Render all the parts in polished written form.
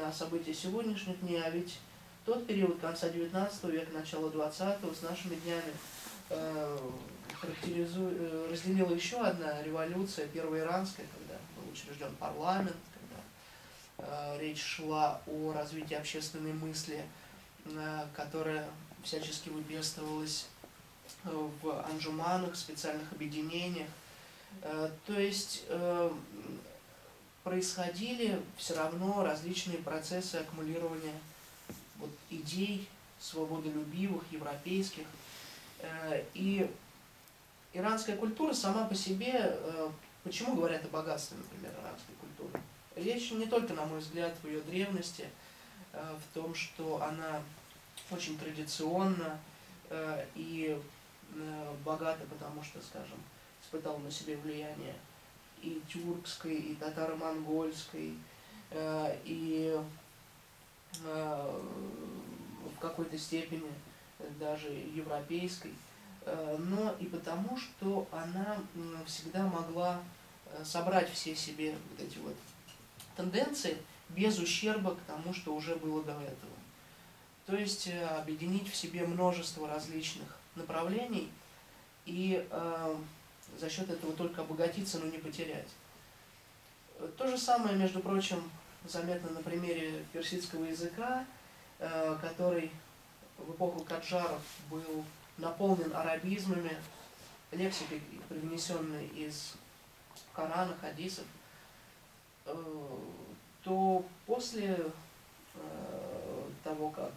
на события сегодняшних дней, а ведь тот период конца XIX века, начала XX с нашими днями разделила еще одна революция, первая иранская, когда был учрежден парламент, когда речь шла о развитии общественной мысли, которая всячески выпестовалась в анжуманах, специальных объединениях. То есть происходили все равно различные процессы аккумулирования вот идей свободолюбивых, европейских. И иранская культура сама по себе, почему говорят о богатстве, например, иранской культуры? Речь не только, на мой взгляд, в ее древности, в том, что она очень традиционна и богата, потому что, скажем, испытала на себе влияние и тюркской, и татаро-монгольской, и в какой-то степени даже европейской, но и потому, что она всегда могла собрать все себе вот эти вот тенденции без ущерба к тому, что уже было до этого. То есть объединить в себе множество различных направлений и за счет этого только обогатиться, но не потерять. То же самое, между прочим, заметно на примере персидского языка, который в эпоху Каджаров был наполнен арабизмами, лексикой, привнесенной из Корана, хадисов, то после того, как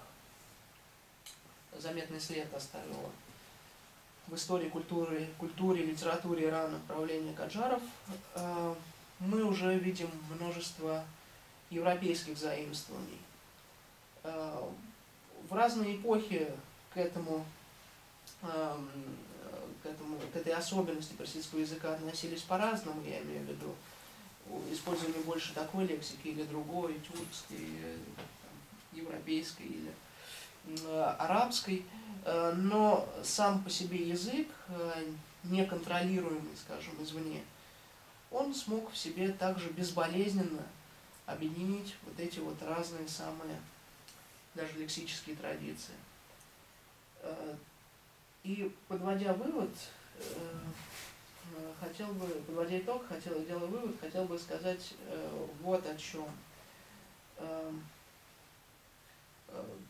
заметный след оставило в истории культуре, литературе Ирана правления Каджаров, мы уже видим множество европейских заимствований. В разные эпохи к этой особенности персидского языка относились по-разному, я имею в виду использование больше такой лексики или другой, тюркской, или европейской, или арабской, но сам по себе язык, неконтролируемый, скажем, извне, он смог в себе также безболезненно объединить вот эти вот разные самые, даже лексические традиции. И подводя вывод, подводя итог, делая вывод, хотел бы сказать вот о чем.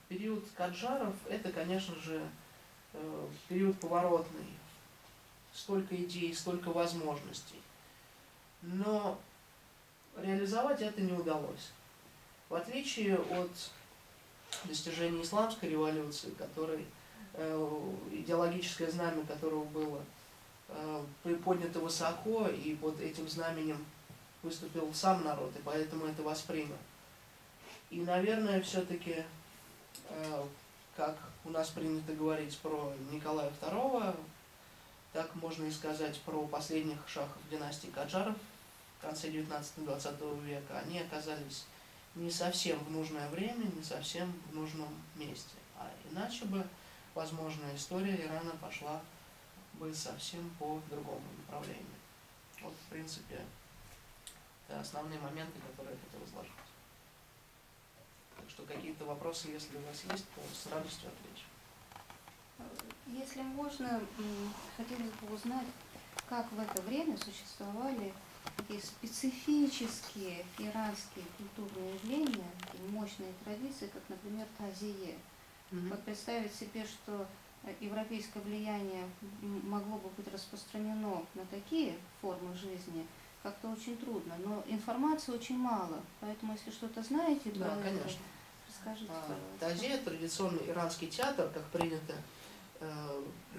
Период Каджаров — это, конечно же, период поворотный. Столько идей, столько возможностей. Но реализовать это не удалось. В отличие от достижений исламской революции, идеологическое знамя которого было приподнято высоко, и под этим знаменем выступил сам народ, и поэтому это воспринял. И, наверное, все-таки, как у нас принято говорить про Николая II, так можно и сказать про последних шахов династии Каджаров в конце 19-20 века. Они оказались не совсем в нужное время, не совсем в нужном месте. А иначе бы, возможно, история Ирана пошла бы совсем по другому направлению. Вот, в принципе, это основные моменты, которые я хотел изложить. Так что какие-то вопросы, если у вас есть, то с радостью отвечу. Если можно, хотелось бы узнать, как в это время существовали такие специфические иранские культурные явления, такие мощные традиции, как, например, тазие. Вот представить себе, что европейское влияние могло бы быть распространено на такие формы жизни, как-то очень трудно. Но информации очень мало, поэтому если что-то знаете, да, про конечно. это, расскажите, пожалуйста. Тазия — традиционный иранский театр, как принято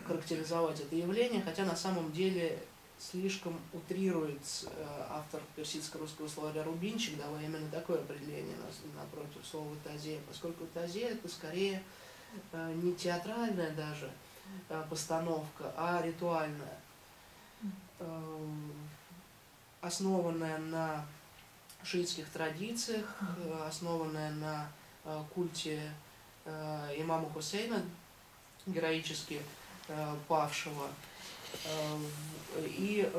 характеризовать это явление, хотя на самом деле слишком утрирует автор персидско-русского словаря Рубинчик, давая именно такое определение напротив слова тазия, поскольку тазия — это скорее не театральная даже постановка, а ритуальная, основанная на шиитских традициях, основанная на культе имама Хусейна, героически павшего. И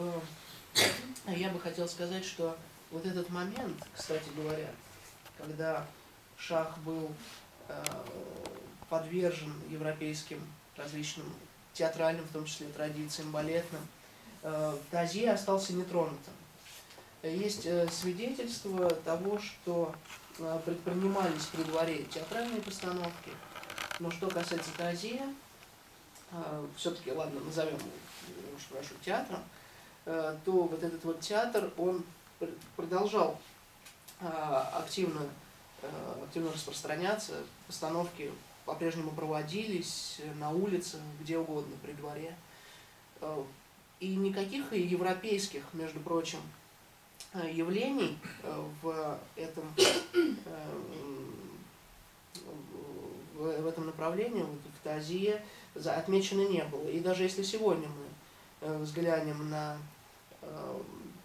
я бы хотел сказать, что вот этот момент, кстати говоря, когда шах был подвержен европейским различным театральным, в том числе традициям, балетным, Тазье остался нетронутым. Есть свидетельство того, что предпринимались при дворе театральные постановки, но что касается Тазье, все-таки, ладно, назовем его, прошу, театром, то вот этот вот театр, он продолжал активно распространяться, постановки по-прежнему проводились на улице, где угодно, при дворе. И никаких европейских, между прочим, явлений в этом направлении, в Тазье, отмечено не было. И даже если сегодня мы взглянем на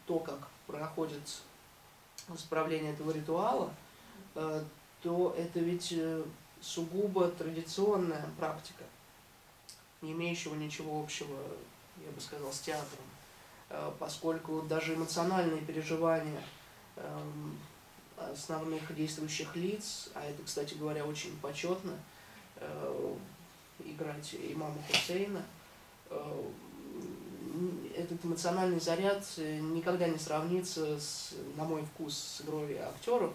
то, как проходит справление этого ритуала, то это ведь сугубо традиционная практика, не имеющего ничего общего, я бы сказал, с театром, поскольку даже эмоциональные переживания основных действующих лиц, а это, кстати говоря, очень почетно, играть имама Хусейна, этот эмоциональный заряд никогда не сравнится, на мой вкус, с игрой актеров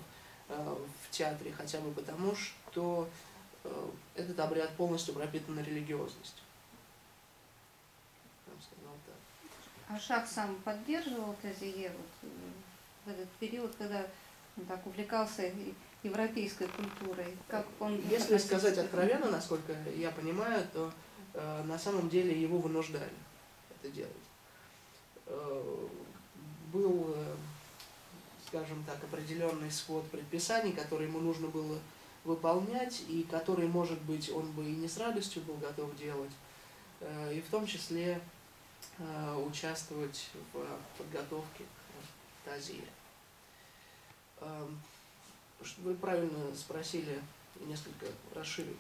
в театре, хотя бы потому, что этот обряд полностью пропитан религиозностью. А шах сам поддерживал Тазье вот в этот период, когда он так увлекался европейской культурой? Как он Если сказать откровенно, насколько я понимаю, то на самом деле его вынуждали это делать. Был, скажем так, определенный свод предписаний, которые ему нужно было выполнять, и которые, может быть, он бы и не с радостью был готов делать, и в том числе участвовать в подготовке к Тазье. Вы правильно спросили, несколько расширю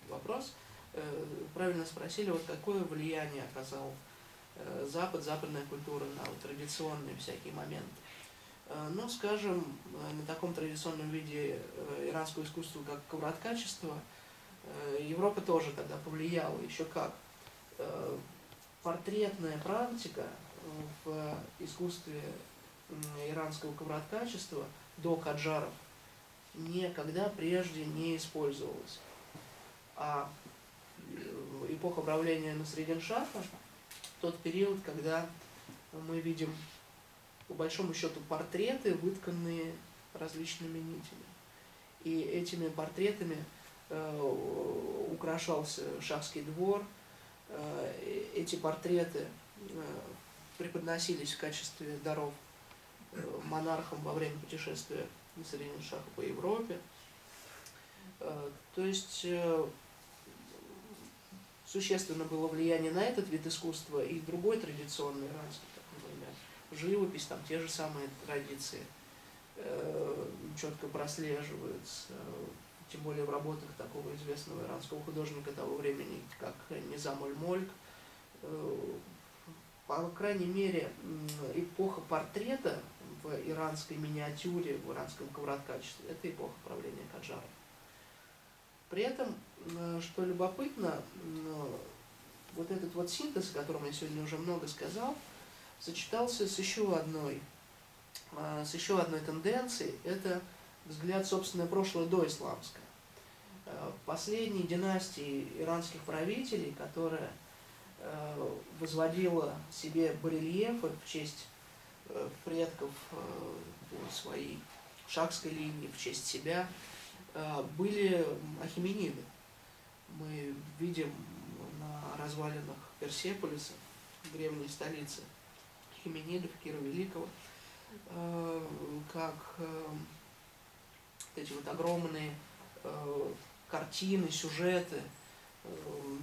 вопрос, правильно спросили, вот какое влияние оказал Запад, западная культура на вот традиционные всякие моменты. Ну, скажем, на таком традиционном виде иранского искусства, как ковроткачество, Европа тоже тогда повлияла, еще как. Портретная практика в искусстве иранского ковроткачества до каджаров никогда прежде не использовалась. А эпоха правления Насреддин-Шаха, тот период, когда мы видим, по большому счету, портреты, вытканные различными нитями. И этими портретами украшался шахский двор. Эти портреты преподносились в качестве даров монархам во время путешествия Насреддин-Шаха по Европе. То есть существенно было влияние на этот вид искусства и другой традиционный иранский, как, например, живопись, там те же самые традиции четко прослеживаются, тем более в работах такого известного иранского художника того времени, как Низам аль-Мольк. По крайней мере, эпоха портрета в иранской миниатюре, в иранском ковроткачестве, это эпоха правления каджаров. При этом, что любопытно, вот этот вот синтез, о котором я сегодня уже много сказал, сочетался с еще одной тенденцией, это взгляд, собственно, прошлое доисламское. Последней династии иранских правителей, которая возводила себе барельефы в честь предков по своей шахской линии, в честь себя, были ахемениды. Мы видим на развалинах Персеполиса, древней столицы ахеменидов, Кира Великого, как эти вот огромные картины, сюжеты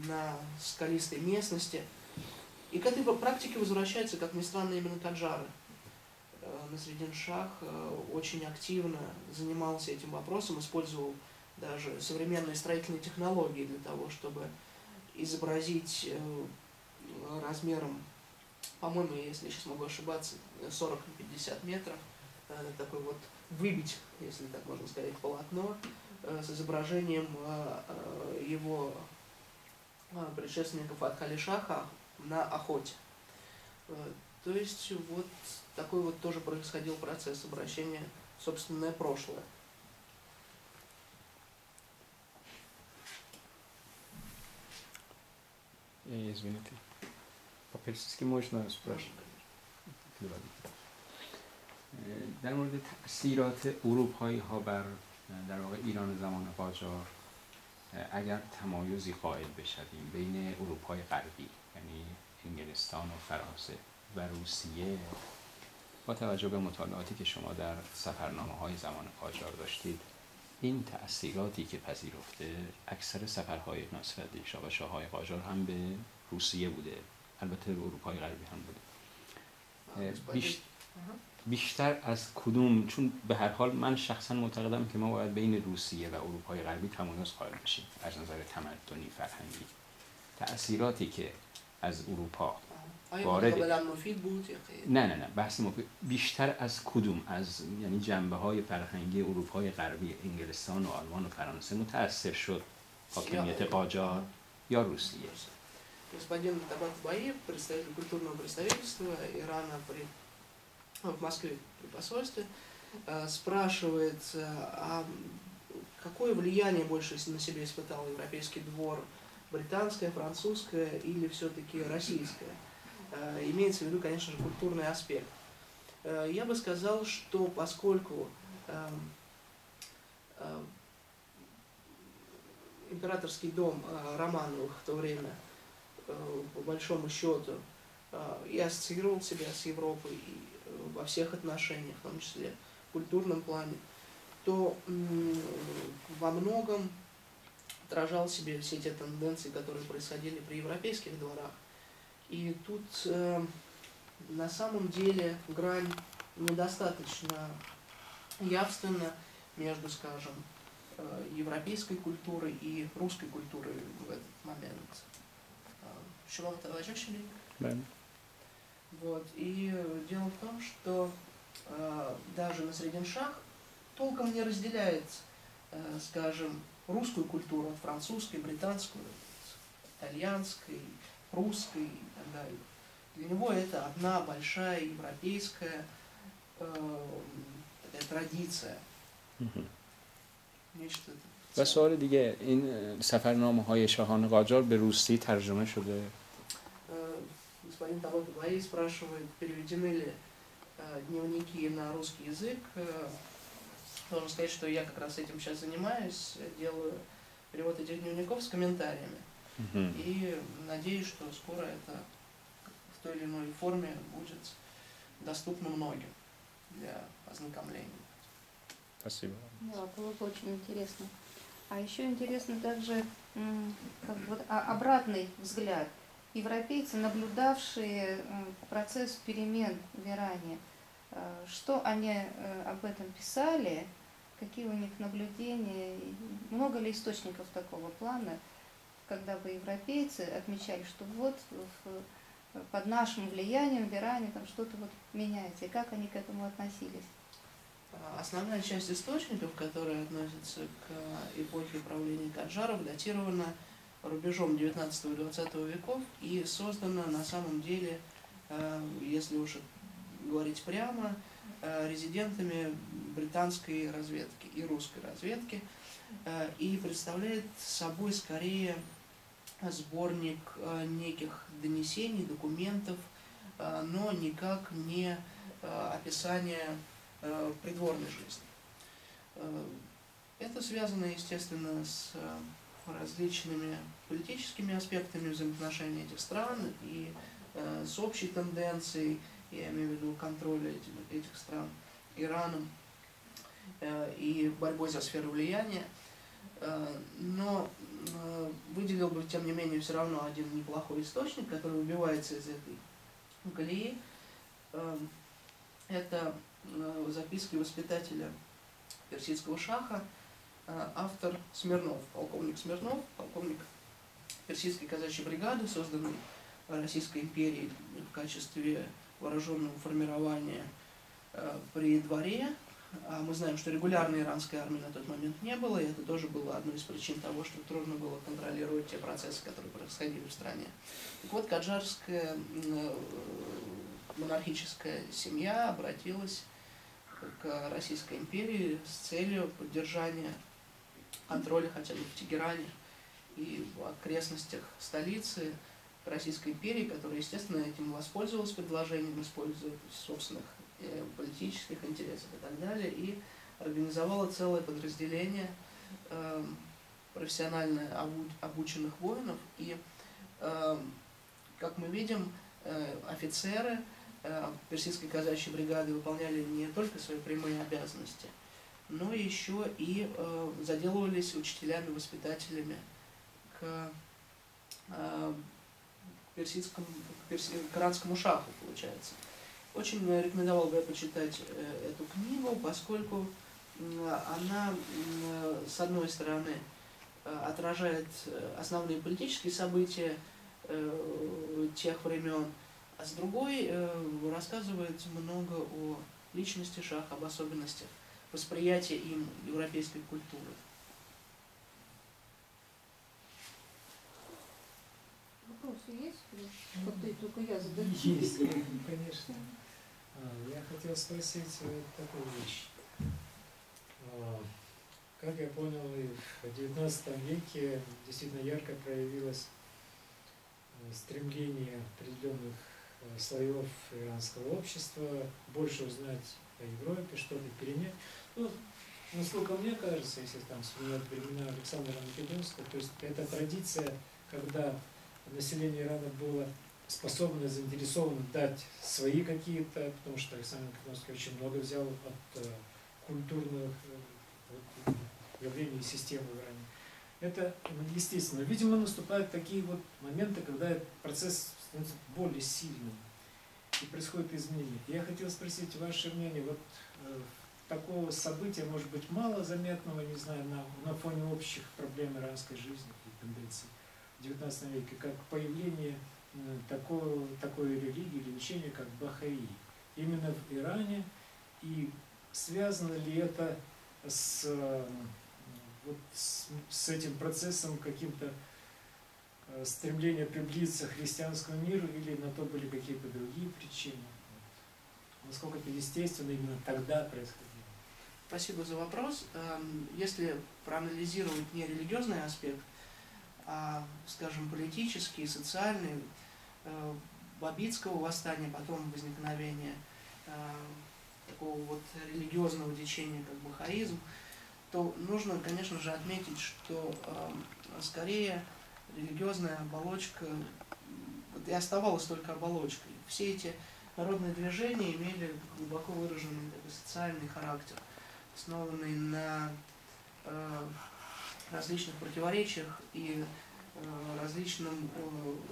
на скалистой местности. И к этой практике возвращается, как ни странно, именно каджары. Насреддин-Шах очень активно занимался этим вопросом, использовал даже современные строительные технологии для того, чтобы изобразить размером, по-моему, если я сейчас могу ошибаться, 40 на 50 метров, такой вот выбить, если так можно сказать, полотно с изображением его предшественников Адхали-Шаха на охоте. То есть вот такой вот тоже происходил процесс обращения в собственное прошлое. Извините. По-персидски можно спрашивать? در مورد تأثیرات اروپایی ها بر در واقع ایران زمان قاجار اگر تمایزی قائل بشویم بین اروپای غربی یعنی انگلستان و فرانسه و روسیه با توجه به مطالعاتی که شما در سفرنامه های زمان قاجار داشتید این تأثیراتی که پذیرفته اکثر سفرهای ناصرالدین شاه و شاههای قاجار هم به روسیه بوده البته به اروپای غربی هم بوده بیشتر از کدوم چون به هر حال من شخصا معتقدم که ما باید بین روسیه و اروپای غربی تمایز قائل بشیم از نظر تمدنی فرهنگی تأثیراتی که از اروپا وارد نه بحث بیشتر از کدوم از یعنی جنبه های فرهنگی اروپای غربی انگلستان و آلمان و فرانسه متأثر شد حاکمیت قاجار یا روسیه Господин Табакбаев, представитель культурного представительства Ирана в Москве при посольстве, спрашивает, а какое влияние больше на себя испытал европейский двор, британское, французское или все-таки российское? Имеется в виду, конечно же, культурный аспект. Я бы сказал, что поскольку императорский дом Романовых в то время, по большому счету, и ассоциировал себя с Европой и во всех отношениях, в том числе в культурном плане, то во многом отражал в себе все те тенденции, которые происходили при европейских дворах. И тут на самом деле грань недостаточно явственна между, скажем, европейской культурой и русской культурой в этот момент. Вот. И дело в том, что даже Насреддин-Шах толком не разделяет, скажем, русскую культуру от французской, британской, итальянской, прусской и так далее. Для него это одна большая европейская такая традиция. Нечто و سوال دیگه این سفرنامه های شاهان قاجار به روسی ترجمه شده؟ Господин Табакбаев спрашивает, переведены ли дневники на русский язык. Должен сказать, что я как раз этим сейчас занимаюсь, делаю перевод этих дневников с комментариями. И надеюсь, что скоро это в той или иной форме будет доступно многим для ознакомления. Спасибо. Да, было бы очень интересно. А еще интересно также как бы, обратный взгляд. Европейцы, наблюдавшие процесс перемен в Иране, что они об этом писали, какие у них наблюдения, много ли источников такого плана, когда бы европейцы отмечали, что вот под нашим влиянием в Иране там что-то вот меняется, и как они к этому относились? Основная часть источников, которые относятся к эпохе правления Каджаров, датирована рубежом 19 и 20 веков и создана на самом деле, если уж говорить прямо, резидентами британской разведки и русской разведки, и представляет собой скорее сборник неких донесений, документов, но никак не описание придворной жизни. Это связано, естественно, с различными политическими аспектами взаимоотношений этих стран и с общей тенденцией, я имею в виду контроля этих стран Ираном и борьбой за сферу влияния. Но выделил бы, тем не менее, все равно один неплохой источник, который выбивается из этой колеи. Это записки воспитателя персидского шаха, автор Смирнов, полковник Смирнов, полковник персидской казачьей бригады, созданной Российской империей в качестве вооруженного формирования при дворе. А мы знаем, что регулярной иранской армии на тот момент не было, и это тоже было одной из причин того, что трудно было контролировать те процессы, которые происходили в стране. Так вот, каджарская монархическая семья обратилась к Российской империи с целью поддержания контроля хотя бы в Тегеране и в окрестностях столицы Российской империи, которая, естественно, этим воспользовалась предложением, используя собственных политических интересов и так далее, и организовала целое подразделение профессионально обученных воинов. И, как мы видим, офицеры персидской казачьей бригады выполняли не только свои прямые обязанности, но еще и заделывались учителями, воспитателями к иранскому шаху, получается. Очень рекомендовал бы я почитать эту книгу, поскольку она, с одной стороны, отражает основные политические события тех времен, а с другой рассказывает много о личности шаха, об особенностях восприятия им европейской культуры. Вопросы есть? Как-то только я задаю. Есть, конечно. Я хотел спросить такую вещь. Как я понял, и в XIX веке действительно ярко проявилось стремление определенных слоев иранского общества больше узнать о Европе, что-то перенять. Ну, насколько мне кажется, если там вспоминать времена Александра Македонского, то есть эта традиция, когда население Ирана было способно, заинтересовано дать свои какие-то, потому что Александр Македонский очень много взял от культурных явлений и систем в Иране. Это естественно. Видимо, наступают такие вот моменты, когда этот процесс становится более сильным и происходит изменение. Я хотел спросить ваше мнение, вот такого события, может быть, мало заметного, не знаю, на фоне общих проблем иранской жизни и тенденций в XIX веке, как появление такой религии или учения, как бахаи, именно в Иране, и связано ли это с этим процессом каким-то стремления приблизиться к христианскому миру, или на то были какие-то другие причины? Насколько это естественно именно тогда происходило? Спасибо за вопрос. Если проанализировать не религиозный аспект, а, скажем, политический, социальный, Бабитского восстания, потом возникновения такого вот религиозного течения, как бахаизм, то нужно, конечно же, отметить, что скорее религиозная оболочка и оставалась только оболочкой. Все эти народные движения имели глубоко выраженный такой социальный характер, основанный на различных противоречиях и различном,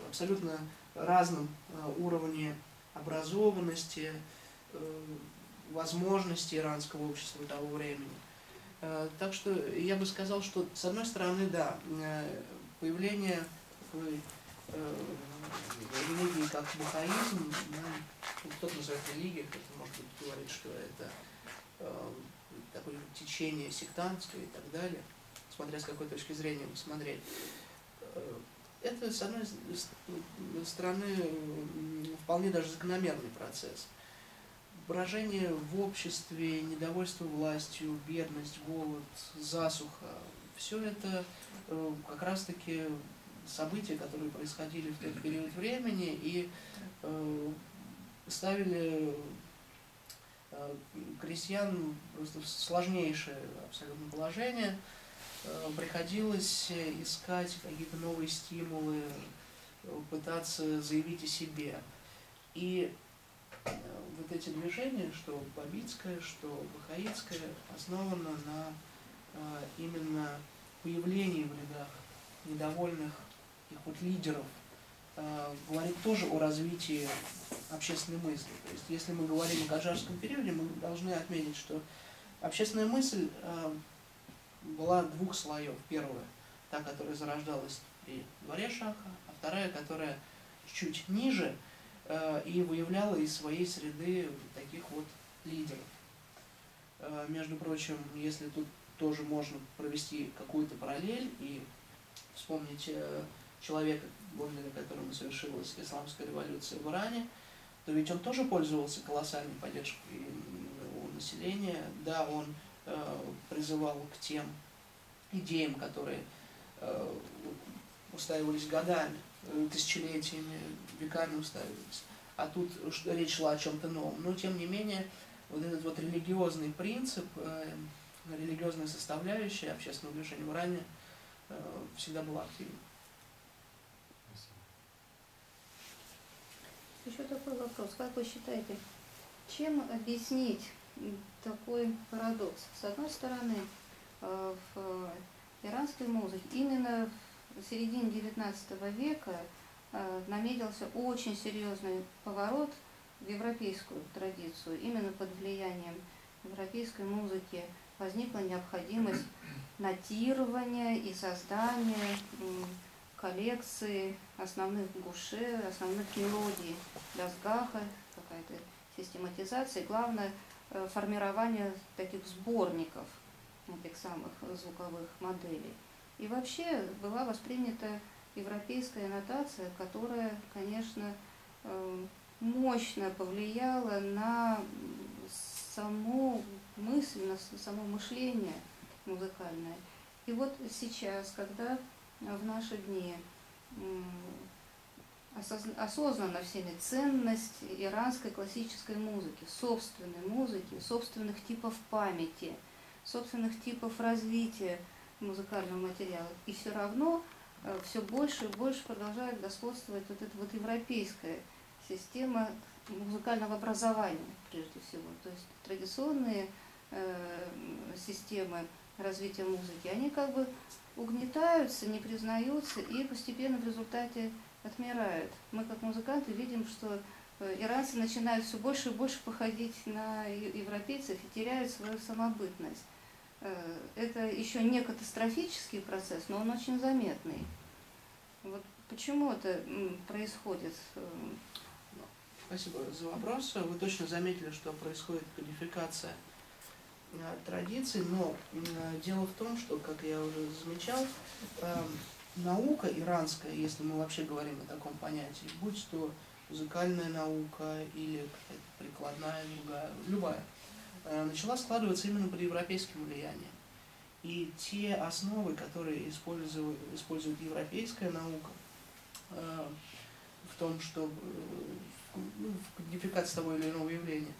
абсолютно разном уровне образованности, возможностей иранского общества того времени. Так что я бы сказал, что с одной стороны, да, появление такой религии, как бахаизм, кто-то называет религией, кто-то может говорить, что это такое течение сектантское и так далее, смотря с какой точки зрения посмотреть. Это, с одной стороны, вполне даже закономерный процесс. Брожение в обществе, недовольство властью, бедность, голод, засуха – все это как раз-таки события, которые происходили в тот период времени и ставили крестьян просто в сложнейшее абсолютно положение. Приходилось искать какие-то новые стимулы, пытаться заявить о себе. И вот эти движения, что бабитское, что бахаитское, основано на именно появлении в рядах недовольных их вот лидеров, говорит тоже о развитии общественной мысли. То есть, если мы говорим о каджарском периоде, мы должны отметить, что общественная мысль была двух слоев. Первая, та, которая зарождалась при дворе шаха, а вторая, которая чуть ниже и выявляла из своей среды таких вот лидеров. Между прочим, если тут тоже можно провести какую-то параллель и вспомнить человека, благодаря которому совершилась исламская революция в Иране, то ведь он тоже пользовался колоссальной поддержкой у населения. Да, он призывал к тем идеям, которые устаивались годами, тысячелетиями, веками устаивались. А тут речь шла о чем-то новом. Но, тем не менее, вот этот вот религиозный принцип, религиозная составляющая общественного движения в Иране всегда была активна. Еще такой вопрос. Как вы считаете, чем объяснить такой парадокс? С одной стороны, в иранской музыке именно в середине XIX века наметился очень серьезный поворот в европейскую традицию. Именно под влиянием европейской музыки возникла необходимость нотирования и создания коллекции основных гуше, основных мелодий, дасгаха, какая-то систематизация, главное формирование таких сборников этих самых звуковых моделей. И вообще была воспринята европейская нотация, которая, конечно, мощно повлияла на саму мысль, на само мышление музыкальное. И вот сейчас, когда в наши дни осознана всеми ценность иранской классической музыки, собственных типов памяти, собственных типов развития музыкального материала. И все равно все больше и больше продолжает господствовать вот эта вот европейская система музыкального образования, прежде всего. То есть традиционные системы развития музыки, они как бы угнетаются, не признаются и постепенно в результате отмирают. Мы как музыканты видим, что иранцы начинают все больше и больше походить на европейцев и теряют свою самобытность. Это еще не катастрофический процесс, но он очень заметный. Вот почему это происходит? Спасибо за вопрос. Вы точно заметили, что происходит кодификация традиций, но дело в том, что, как я уже замечал, наука иранская, если мы вообще говорим о таком понятии, будь то музыкальная наука или какая-то прикладная, любая, начала складываться именно под европейским влиянием. И те основы, которые использует европейская наука, в том, что в кодификации того или иного явления,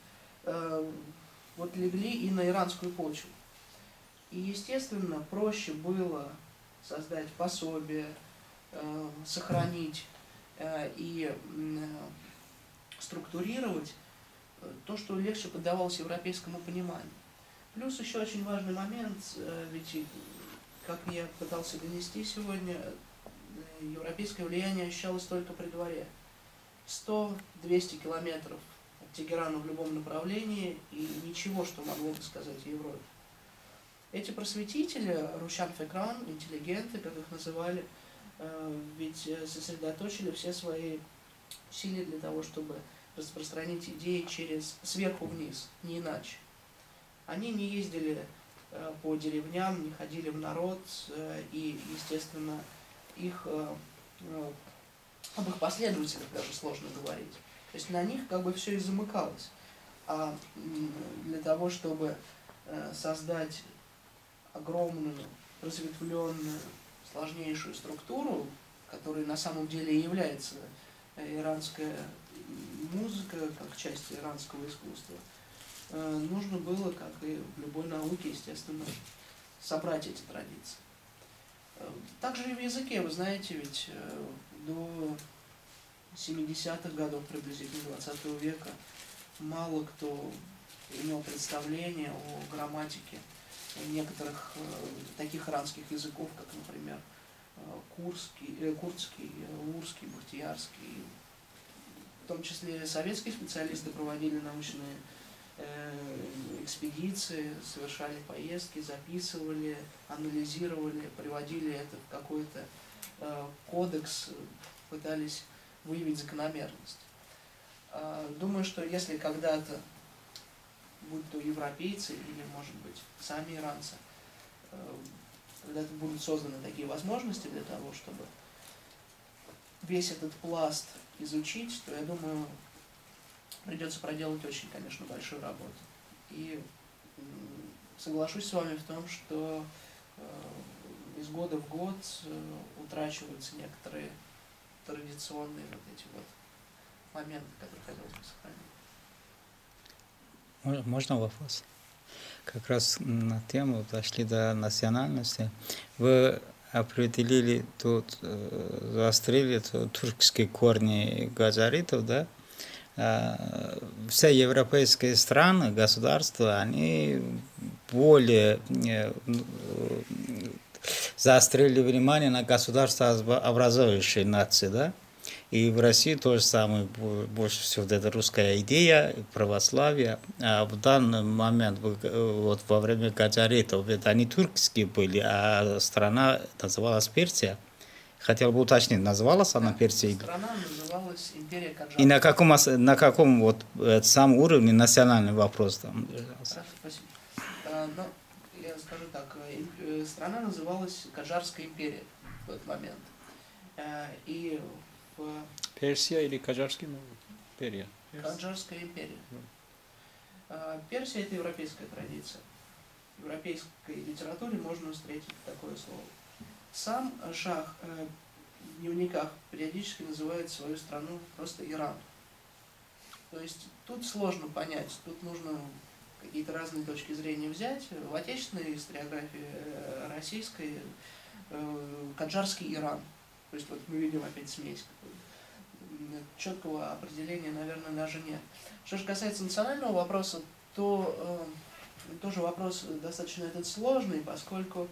вот легли и на иранскую почву. И, естественно, проще было создать пособие, сохранить и структурировать то, что легче поддавалось европейскому пониманию. Плюс еще очень важный момент, ведь, как я пытался донести сегодня, европейское влияние ощущалось только при дворе. 100-200 километров от Тегерана в любом направлении и ничего, что могло бы сказать о Европе. Эти просветители, Рушан Фекран, интеллигенты, как их называли, ведь сосредоточили все свои усилия для того, чтобы распространить идеи сверху вниз, не иначе. Они не ездили по деревням, не ходили в народ, и, естественно, об их последователях даже сложно говорить. То есть на них как бы все и замыкалось. А для того, чтобы создать огромную, разветвленную, сложнейшую структуру, которой на самом деле и является иранская музыка, как часть иранского искусства, нужно было, как и в любой науке, естественно, собрать эти традиции. Также и в языке, вы знаете, ведь до 70-х годов приблизительно 20 века мало кто имел представление о грамматике некоторых таких иранских языков, как, например, курдский, урский, бахтиярский. В том числе советские специалисты проводили научные экспедиции, совершали поездки, записывали, анализировали, приводили это в какой-то кодекс, пытались выявить закономерность. Думаю, что если когда-то будь то европейцы или, может быть, сами иранцы, когда будут созданы такие возможности для того, чтобы весь этот пласт изучить, то, я думаю, придется проделать очень, конечно, большую работу. И соглашусь с вами в том, что из года в год утрачиваются некоторые традиционные вот эти вот моменты, которые хотелось бы сохранить. Можно вопрос? Как раз на тему дошли до национальности. Вы определили тут, заострили тут турецкие корни газаритов, да? Все европейские страны, государства, они более заострили внимание на государствообразующие нации, да? И в России то же самое, больше всего вот эта русская идея, православие. А в данный момент, вот во время газаритов, это они турецкие были, а страна называлась Персия. Хотел бы уточнить, называлась она Персией? Страна называлась Империя Каджаров. И на каком вот самом уровне национальный вопрос там? Хорошо, спасибо. Ну, я скажу так, страна называлась Каджарская империя в тот момент. И Персия или Каджарский империя? Каджарская империя. Персия — это европейская традиция. В европейской литературе можно встретить такое слово. Сам шах в дневниках периодически называет свою страну просто Иран. То есть тут сложно понять, тут нужно какие-то разные точки зрения взять. В отечественной историографии российской Каджарский Иран. То есть вот мы видим опять смесь. Четкого определения, наверное, даже нет. Что же касается национального вопроса, то тоже вопрос достаточно этот сложный, поскольку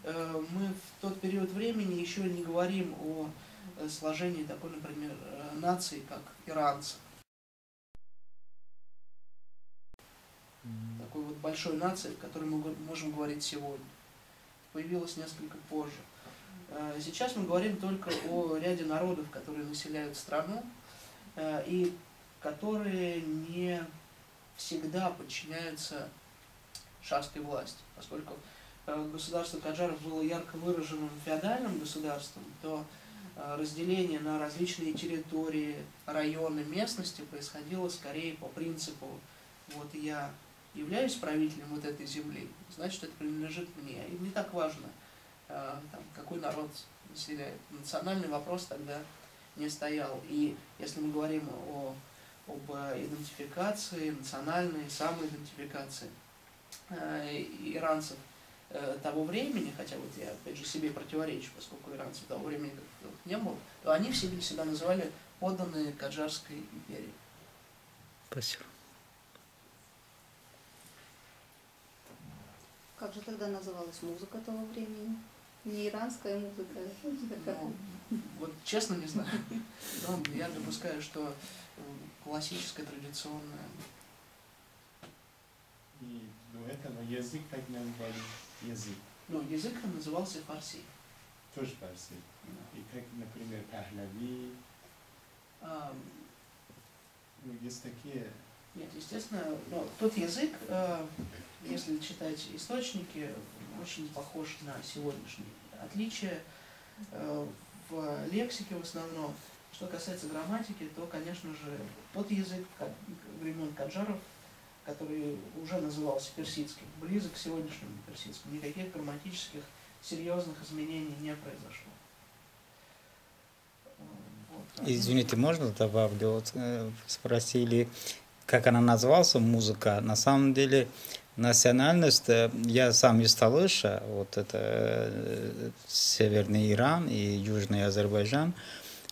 мы в тот период времени еще не говорим о сложении такой, например, нации, как иранцы. Такой вот большой нации, о которой мы можем говорить сегодня. Появилась несколько позже. Сейчас мы говорим только о ряде народов, которые населяют страну и которые не всегда подчиняются шахской власти. Поскольку государство Каджаров было ярко выраженным феодальным государством, то разделение на различные территории, районы, местности происходило скорее по принципу: вот я являюсь правителем вот этой земли, значит, это принадлежит мне. И не так важно, какой народ населяет. Национальный вопрос тогда не стоял. И если мы говорим об идентификации, национальной самоидентификации иранцев того времени, хотя вот я опять же себе противоречу, поскольку иранцев того времени не было, то они все себя называли подданные Каджарской империи. Спасибо. Как же тогда называлась музыка того времени? Не иранская музыка. Ну, вот честно не знаю. Но я допускаю, что классическая, традиционная. И до этого язык так назвали язык. Ну, язык назывался фарси. Тоже фарси. И как, например, пахлави. Ну, есть такие. Нет, естественно, но тот язык, если читать источники, очень похож на сегодняшний. Отличие в лексике в основном. Что касается грамматики, то, конечно же, тот язык времен Каджаров, который уже назывался персидским, близок к сегодняшнему персидскому. Никаких грамматических серьезных изменений не произошло. Вот. Извините, можно добавлю? Вот, спросили, как она называлась, музыка. На самом деле, национальность, я сам из Талыша, вот это Северный Иран и Южный Азербайджан.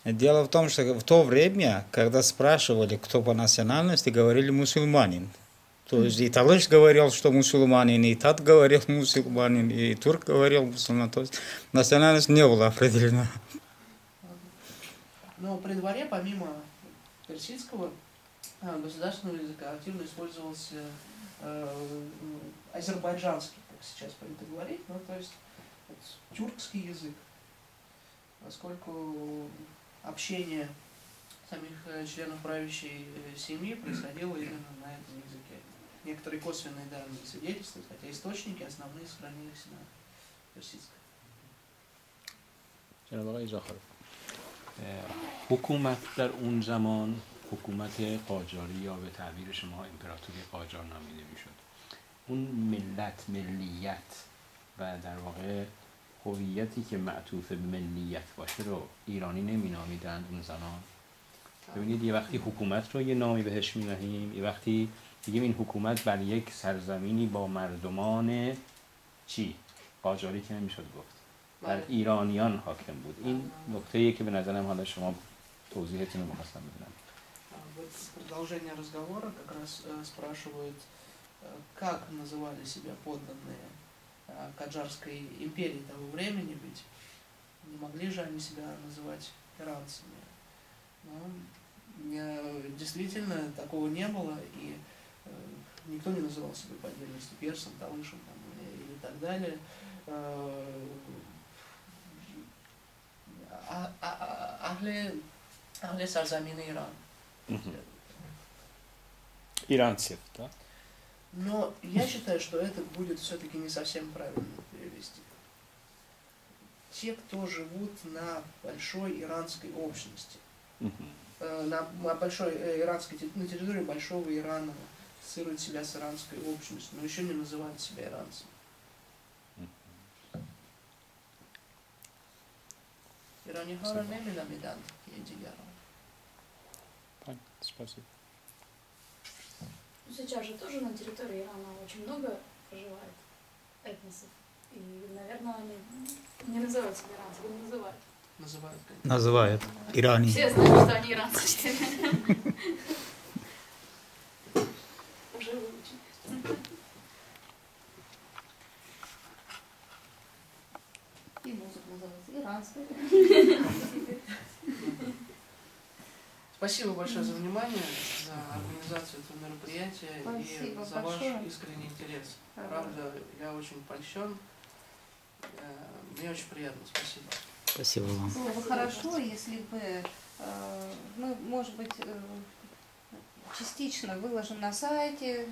Дело в том, что в то время, когда спрашивали, кто по национальности, говорили мусульманин. То есть и Талыш говорил, что мусульманин, и Тат говорил мусульманин, и турк говорил мусульманин. То есть национальность не была определена. Но при дворе, помимо персидского государственного языка, активно использовался азербайджанский, как сейчас принято говорить, ну, то есть тюркский язык, поскольку общение самих членов правящей семьи происходило именно на этом языке. некоторые косвенные данные свидетельствуют, хотя источники основные сохранились на персидском. جناب آقای زاخارov حکومت در اون زمان حکومت قاجاری یا به تعبیر شما امپراتوری قاجار نامیده میشد. اون ملیت و در واقع هویتی که معطوف به ملیت باشه رو ایرانی نمینامیدند اون زمان. ببینید یه وقتی حکومت رو یه نامی بهش می‌دهیم، یه وقتی میگیم این حکومت بر یک سرزمینی با مردمان چی؟ قاجاری که نمیشد گفت. بر ایرانیان حاکم بود. این نکته‌ایه که به نظرم حالا شما توضیحتون رو می‌خواستم بدونم. Вот продолжение разговора как раз спрашивают, как называли себя подданные Каджарской империи того времени, ведь не могли же они себя называть иранцами. Но, действительно, такого не было, и никто не называл себя по отдельности персом, талышем там, или так далее. Ахли Сарзамина Иран. Иранцев, да? Но я считаю, что это будет все-таки не совсем правильно перевести. Те, кто живут на большой иранской общности, на большой иранской, на территории большого Ирана, ассоциируют себя с иранской общностью, но еще не называют себя иранцами. Иране хора не мидан, Спасибо. Сейчас же тоже на территории Ирана очень много проживает этносов. И, наверное, они не называют себя иранцами, не называют. Называют, конечно. Называют. Иране. Все знают, что они иранцы. Уже выучили. И музыка называется иранская. Спасибо большое за внимание, за организацию этого мероприятия. Спасибо и за большое. ваш искренний интерес. Правда, я очень польщен. Мне очень приятно. Спасибо. Спасибо вам. Было бы хорошо, если бы мы, может быть, частично выложим на сайте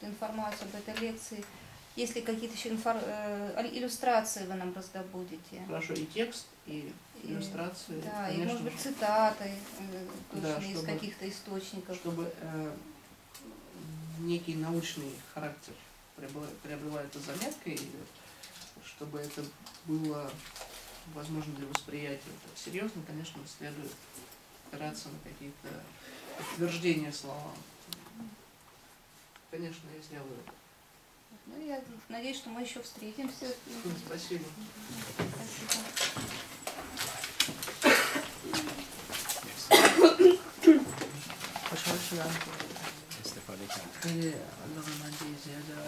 информацию об этой лекции. Если какие-то еще иллюстрации вы нам раздобудете. Хорошо, и текст, и иллюстрации. Да, конечно, и, может быть, цитаты да, из каких-то источников. Чтобы некий научный характер приобрела эта заметка, и чтобы это было возможно для восприятия так серьезно, конечно, следует опираться на какие-то подтверждения словам. Конечно, я сделаю это. Ну, я надеюсь, что мы еще встретимся. Спасибо. استفاده کرد. خیلی علاقه مندی زیاده